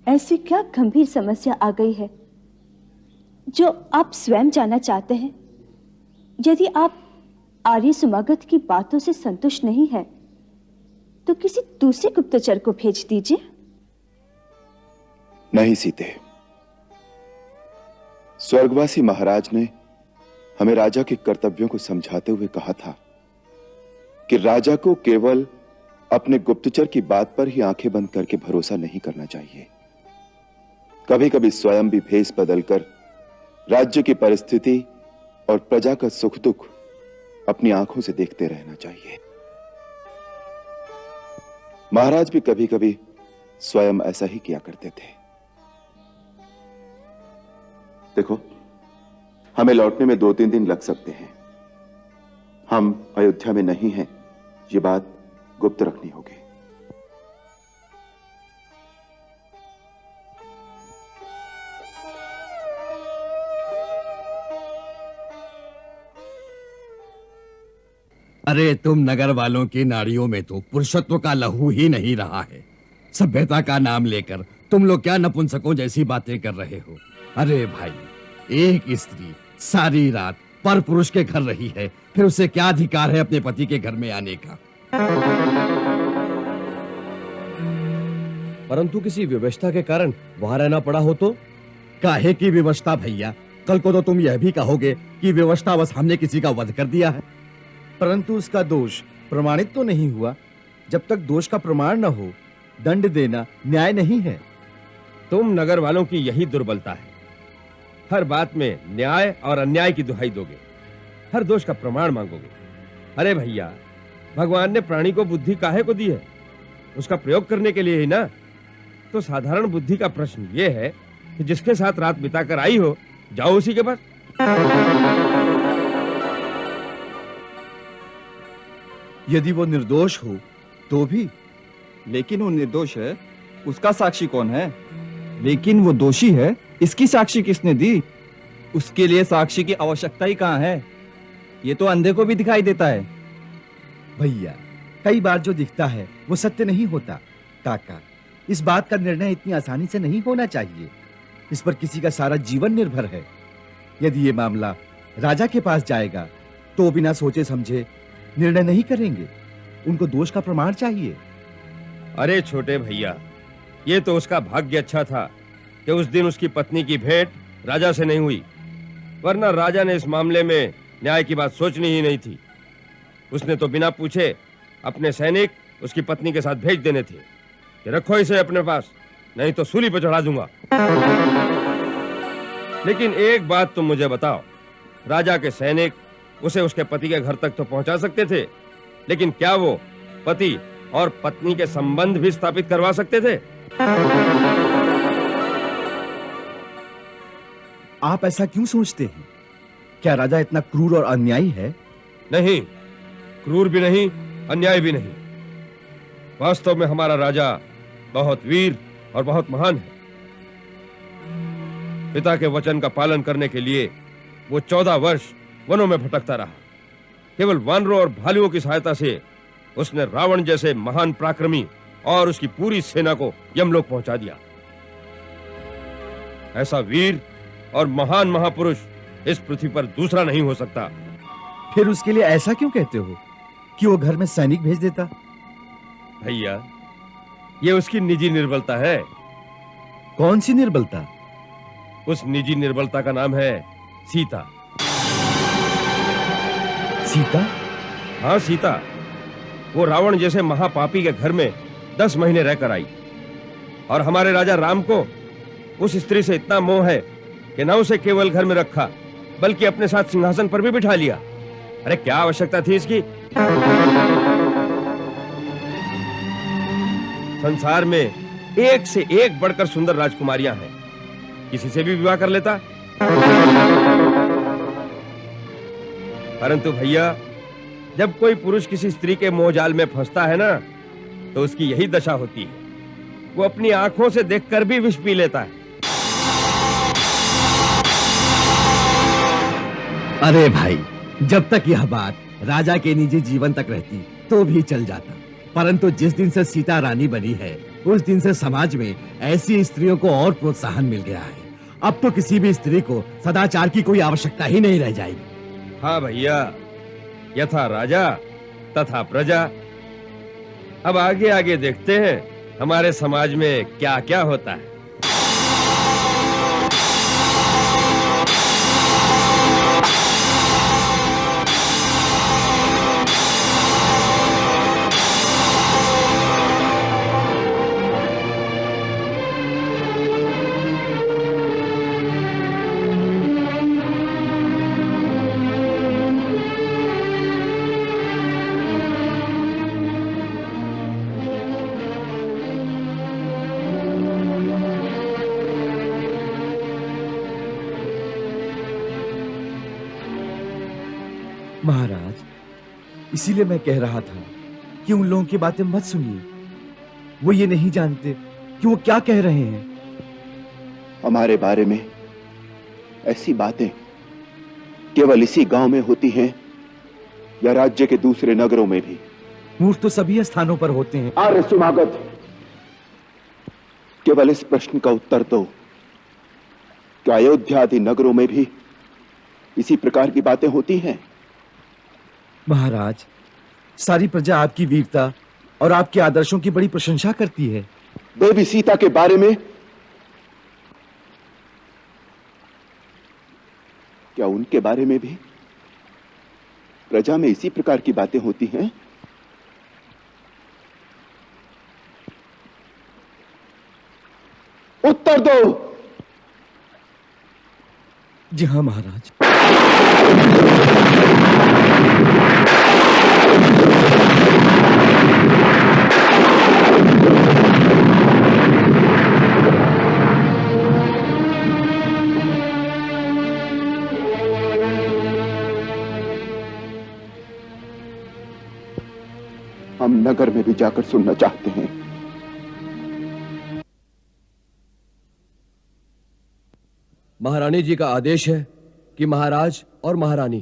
ऐसी क्या गंभीर समस्या आ गई है जो आप स्वयं जानना चाहते हैं? यदि आप आर्य समागत की बातों से संतुष्ट नहीं है तो किसी दूसरे गुप्तचर को भेज दीजिए। नहीं सीते, स्वर्गवासी महाराज ने हमें राजा के कर्तव्यों को समझाते हुए कहा था कि राजा को केवल अपने गुप्तचर की बात पर ही आंखें बंद करके भरोसा नहीं करना चाहिए। कभी कभी स्वयं भी भेष बदलकर राज्य की परिस्थिति और प्रजा का सुख दुख अपनी आंखों से देखते रहना चाहिए। महाराज भी कभी कभी स्वयं ऐसा ही किया करते थे। देखो, हमें लौटने में 2-3 दिन लग सकते हैं। हम अयोध्या में नहीं हैं, ये बात गुप्त रखनी होगी। अरे तुम नगर वालों की नाड़ियों में तो पुरुषत्व का लहू ही नहीं रहा है। सभ्यता का नाम लेकर तुम लोग क्या नपुंसकों जैसी बातें कर रहे हो? अरे भाई, एक स्त्री सारी रात पर पुरुष के घर रही है, फिर उसे क्या अधिकार है अपने पति के घर में आने का? परंतु किसी व्यवस्था के कारण वहां रहना पड़ा हो तो? काहे की व्यवस्था भैया? कल को तो तुम यह भी कहोगे कि व्यवस्था बस हमने किसी का वध कर दिया है। परंतु उसका दोष प्रमाणित तो नहीं हुआ। जब तक दोष का प्रमाण न हो, दंड देना न्याय नहीं है। तुम नगर वालों की यही दुर्बलता है। हर बात में न्याय और अन्याय की दुहाई दोगे, हर दोष का प्रमाण मांगोगे। अरे भैया, भगवान ने प्राणी को बुद्धि काहे को दी है? उसका प्रयोग करने के लिए ही ना। तो साधारण बुद्धि का प्रश्न यह है कि जिसके साथ रात बिताकर आई हो, जाओ उसी के पास। यदि वो निर्दोष हो तो भी। लेकिन वो निर्दोष है, उसका साक्षी कौन है? लेकिन वो दोषी है, इसकी साक्षी किसने दी? उसके लिए साक्षी की आवश्यकता ही कहाँ है? ये तो अंधे को भी दिखाई देता है। भैया, कई बार जो दिखता है वो सत्य नहीं होता। काका, इस बात का निर्णय इतनी आसानी से नहीं होना चाहिए। इस पर किसी का सारा जीवन निर्भर है। यदि ये मामला राजा के पास जाएगा तो बिना सोचे समझे निर्णय नहीं करेंगे। उनको दोष का प्रमाण चाहिए। अरे छोटे भैया, ये तो उसका भाग्य अच्छा था कि उस दिन उसकी पत्नी की भेंट राजा से नहीं हुई, वरना राजा ने इस मामले में न्याय की बात सोचनी ही नहीं थी। उसने तो बिना पूछे अपने सैनिक उसकी पत्नी के साथ भेज देने थे कि रखो इसे अपने पास, नहीं तो सूली पर चढ़ा दूंगा। लेकिन एक बात तुम मुझे बताओ, राजा के सैनिक उसे उसके पति के घर तक तो पहुंचा सकते थे, लेकिन क्या वो पति और पत्नी के संबंध भी स्थापित करवा सकते थे? आप ऐसा क्यों सोचते हैं? क्या राजा इतना क्रूर और अन्यायी है? नहीं, क्रूर भी नहीं, अन्याय भी नहीं। वास्तव में हमारा राजा बहुत वीर और बहुत महान है। पिता के वचन का पालन करने के लिए वो 14 वर्ष वनों में भटकता रहा। केवल वानरों और भालुओं की सहायता से उसने रावण जैसे महान पराक्रमी और उसकी पूरी सेना को यमलोक पहुंचा दिया। ऐसा वीर और महान महापुरुष इस पृथ्वी पर दूसरा नहीं हो सकता। फिर उसके लिए ऐसा क्यों कहते हो कि वो घर में सैनिक भेज देता? भैया, ये उसकी निजी निर्बलता है। कौन सी निर्बलता? उस निजी निर्बलता का नाम है सीता। सीता? हाँ, सीता। वो रावण जैसे महापापी के घर में 10 महीने रहकर आई, और हमारे राजा राम को उस स्त्री से इतना मोह है कि न उसे केवल घर में रखा, बल्कि अपने साथ सिंहासन पर भी बिठा लिया। अरे क्या आवश्यकता थी इसकी? संसार में एक से एक बढ़कर सुंदर राजकुमारियां हैं, किसी से भी विवाह कर लेता। परंतु भैया, जब कोई पुरुष किसी स्त्री के मोहजाल में फंसता है ना, तो उसकी यही दशा होती है। वो अपनी आंखों से देखकर भी विष पी लेता है। अरे भाई, जब तक यह बात राजा के निजी जीवन तक रहती तो भी चल जाता, परंतु जिस दिन से सीता रानी बनी है उस दिन से समाज में ऐसी स्त्रियों को और प्रोत्साहन मिल गया है। अब तो किसी भी स्त्री को सदाचार की कोई आवश्यकता ही नहीं रह जाएगी। हाँ भैया, यथा राजा तथा प्रजा। अब आगे आगे देखते हैं हमारे समाज में क्या क्या होता है। महाराज, इसीलिए मैं कह रहा था कि उन लोगों की बातें मत सुनिए। वो ये नहीं जानते कि वो क्या कह रहे हैं। हमारे बारे में ऐसी बातें केवल इसी गांव में होती हैं या राज्य के दूसरे नगरों में भी? मूर्ख तो सभी स्थानों पर होते हैं। आर्य सुमागत, केवल इस प्रश्न का उत्तर दो। क्या अयोध्या आदि नगरों में भी इसी प्रकार की बातें होती हैं? महाराज, सारी प्रजा आपकी वीरता और आपके आदर्शों की बड़ी प्रशंसा करती है। देवी सीता के बारे में क्या उनके बारे में भी प्रजा में इसी प्रकार की बातें होती हैं? उत्तर दो। जी हाँ महाराज। हम नगर में भी जाकर सुनना चाहते हैं। महारानी जी का आदेश है कि महाराज और महारानी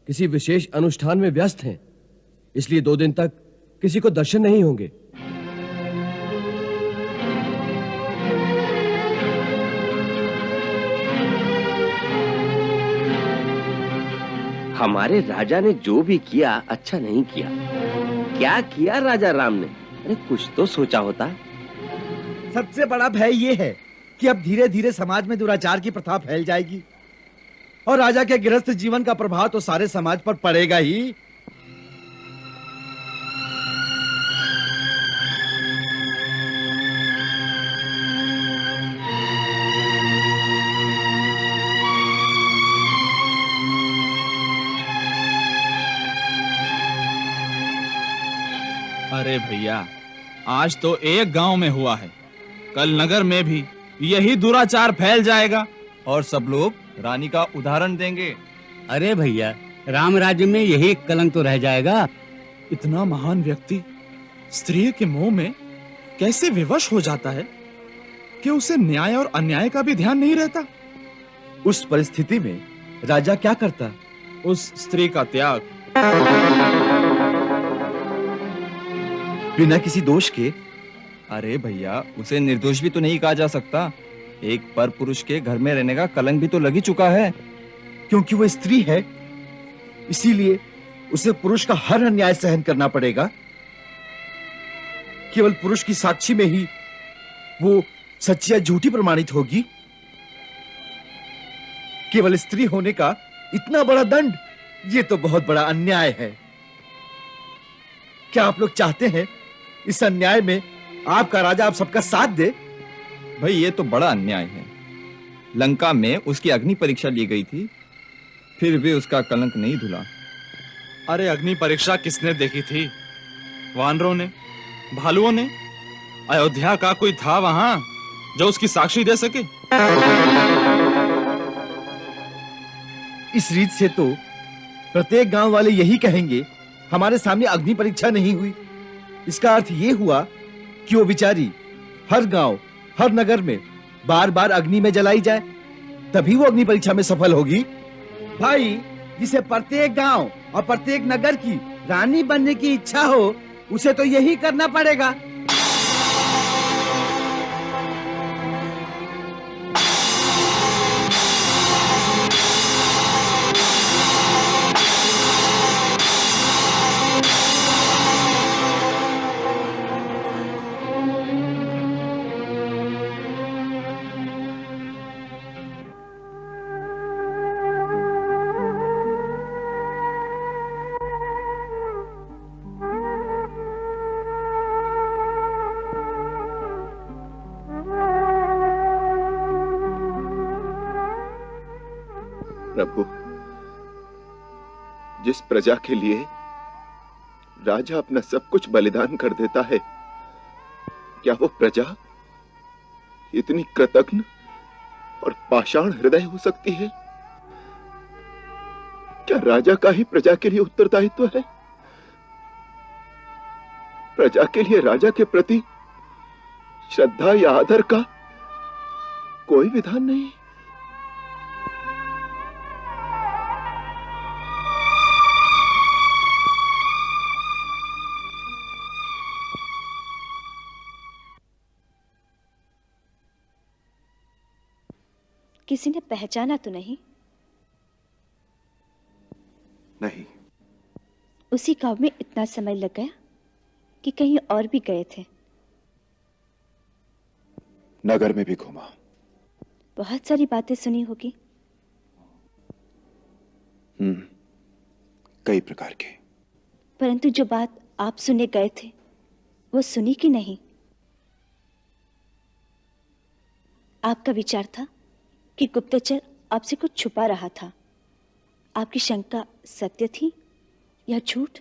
किसी विशेष अनुष्ठान में व्यस्त हैं, इसलिए 2 दिन तक किसी को दर्शन नहीं होंगे। हमारे राजा ने जो भी किया अच्छा नहीं किया। क्या किया राजा राम ने? अरे कुछ तो सोचा होता। सबसे बड़ा भय ये है कि अब धीरे धीरे समाज में दुराचार की प्रथा फैल जाएगी और राजा के गृहस्थ जीवन का प्रभाव तो सारे समाज पर पड़ेगा ही। अरे भैया, आज तो एक गांव में हुआ है, कल नगर में भी यही दुराचार फैल जाएगा और सब लोग रानी का उदाहरण देंगे। अरे भैया, राम राज्य में यही एक कलंक तो रह जाएगा। इतना महान व्यक्ति स्त्री के मोह में कैसे विवश हो जाता है कि उसे न्याय और अन्याय का भी ध्यान नहीं रहता। उस परिस्थिति में राजा क्या करता? उस स्त्री का त्याग। बिना किसी दोष के? अरे भैया, उसे निर्दोष भी तो नहीं कहा जा सकता। एक पर पुरुष के घर में रहने का कलंक भी तो लग ही चुका है। क्योंकि वो स्त्री है, इसीलिए उसे पुरुष का हर अन्याय सहन करना पड़ेगा। केवल पुरुष की साक्षी में ही वो सच्ची या झूठी प्रमाणित होगी। केवल स्त्री होने का इतना बड़ा दंड, ये तो बहुत बड़ा अन्याय है। क्या आप लोग चाहते हैं इस अन्याय में आपका राजा आप सबका साथ दे? भाई, ये तो बड़ा अन्याय है। लंका में उसकी अग्नि परीक्षा ली गई थी, फिर भी उसका कलंक नहीं धुला। अरे अग्नि परीक्षा किसने देखी थी? वानरों ने, भालुओं ने? अयोध्या का कोई था वहां जो उसकी साक्षी दे सके? इस रीत से तो प्रत्येक गांव वाले यही कहेंगे, हमारे सामने अग्नि परीक्षा नहीं हुई। इसका अर्थ ये हुआ कि वो बेचारी हर गांव, हर नगर में बार बार अग्नि में जलाई जाए, तभी वो अग्नि परीक्षा में सफल होगी। भाई, जिसे प्रत्येक गांव और प्रत्येक नगर की रानी बनने की इच्छा हो, उसे तो यही करना पड़ेगा। प्रभु, जिस प्रजा के लिए राजा अपना सब कुछ बलिदान कर देता है, क्या वो प्रजा इतनी कृतघ्न और पाषाण हृदय हो सकती है? क्या राजा का ही प्रजा के लिए उत्तरदायित्व है? प्रजा के लिए राजा के प्रति श्रद्धा या आदर का कोई विधान नहीं? किसी ने पहचाना तो नहीं? नहीं। उसी गांव में इतना समय लग गया कि कहीं और भी गए थे? नगर में भी घूमा। बहुत सारी बातें सुनी होगी। कई प्रकार के। परंतु जो बात आप सुनने गए थे वो सुनी कि नहीं? आपका विचार था कि गुप्तचर आपसे कुछ छुपा रहा था। आपकी शंका सत्य थी या झूठ?